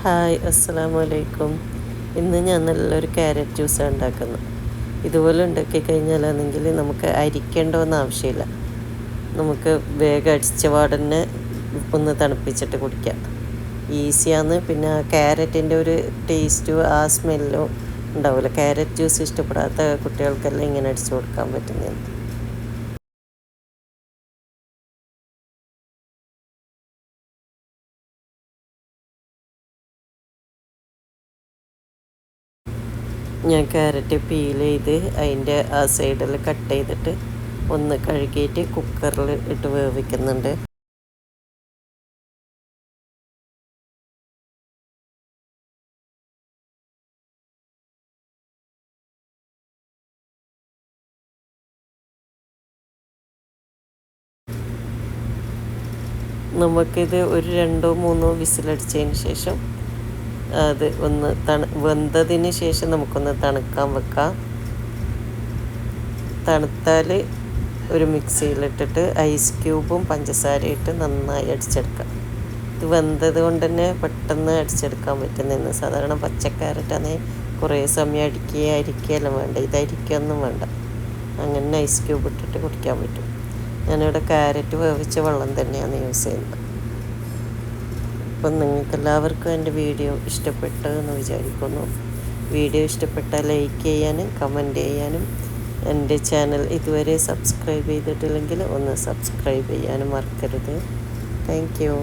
Hi, അസ്സലാമു അലൈക്കും. ഇന്ന് ഞാൻ നല്ലൊരു ക്യാരറ്റ് ജ്യൂസാണ് ഉണ്ടാക്കുന്നത്. ഇതുപോലെ ഉണ്ടാക്കി കഴിഞ്ഞാലാണെങ്കിൽ നമുക്ക് അരിക്കേണ്ടോന്ന് ആവശ്യമില്ല. നമുക്ക് വേഗം അടിച്ച പാടന്നെ ഒന്ന് തണുപ്പിച്ചിട്ട് കുടിക്കാം. ഈസിയാണ്. പിന്നെ ആ ക്യാരറ്റിൻ്റെ ഒരു ടേസ്റ്റും ആ സ്മെല്ലും ഉണ്ടാവില്ല. ക്യാരറ്റ് ജ്യൂസ് ഇഷ്ടപ്പെടാത്ത കുട്ടികൾക്കെല്ലാം ഇങ്ങനെ അടിച്ചു കൊടുക്കാൻ പറ്റുന്നതാണ്. ഞാൻ ക്യാരറ്റ് പീൽ ചെയ്ത് അതിൻ്റെ ആ സൈഡിൽ കട്ട് ചെയ്തിട്ട് ഒന്ന് കഴുകിയിട്ട് കുക്കറിൽ ഇട്ട് വേവിക്കുന്നുണ്ട്. നമുക്കിത് ഒരു 2-3 വിസിലടിച്ചതിന് ശേഷം അത് ഒന്ന് വെന്തതിന് ശേഷം നമുക്കൊന്ന് തണുക്കാൻ വെക്കാം. തണുത്താൽ ഒരു മിക്സിയിലിട്ടിട്ട് ഐസ് ക്യൂബും പഞ്ചസാരയും ഇട്ട് നന്നായി അടിച്ചെടുക്കാം. ഇത് വെന്തത് കൊണ്ട് തന്നെ പെട്ടെന്ന് അടിച്ചെടുക്കാൻ പറ്റുന്നതെന്ന്. സാധാരണ പച്ചക്കാരറ്റാണെങ്കിൽ കുറേ സമയം അരിക്കുകയെല്ലാം വേണ്ട. ഇത് അരിക്കൊന്നും വേണ്ട. അങ്ങനെ ഐസ് ക്യൂബ് ഇട്ടിട്ട് കുടിക്കാൻ പറ്റും. ഞാനിവിടെ ക്യാരറ്റ് വേവിച്ച വെള്ളം തന്നെയാണ് യൂസ് ചെയ്യുന്നത്. അപ്പം നിങ്ങൾക്കെല്ലാവർക്കും എൻ്റെ വീഡിയോ ഇഷ്ടപ്പെട്ടു എന്ന് വിചാരിക്കുന്നു. വീഡിയോ ഇഷ്ടപ്പെട്ടാൽ ലൈക്ക് ചെയ്യാനും കമൻറ്റ് ചെയ്യാനും എൻ്റെ ചാനൽ ഇതുവരെ സബ്സ്ക്രൈബ് ചെയ്തിട്ടില്ലെങ്കിൽ ഒന്ന് സബ്സ്ക്രൈബ് ചെയ്യാനും മറക്കരുത്. Thank you.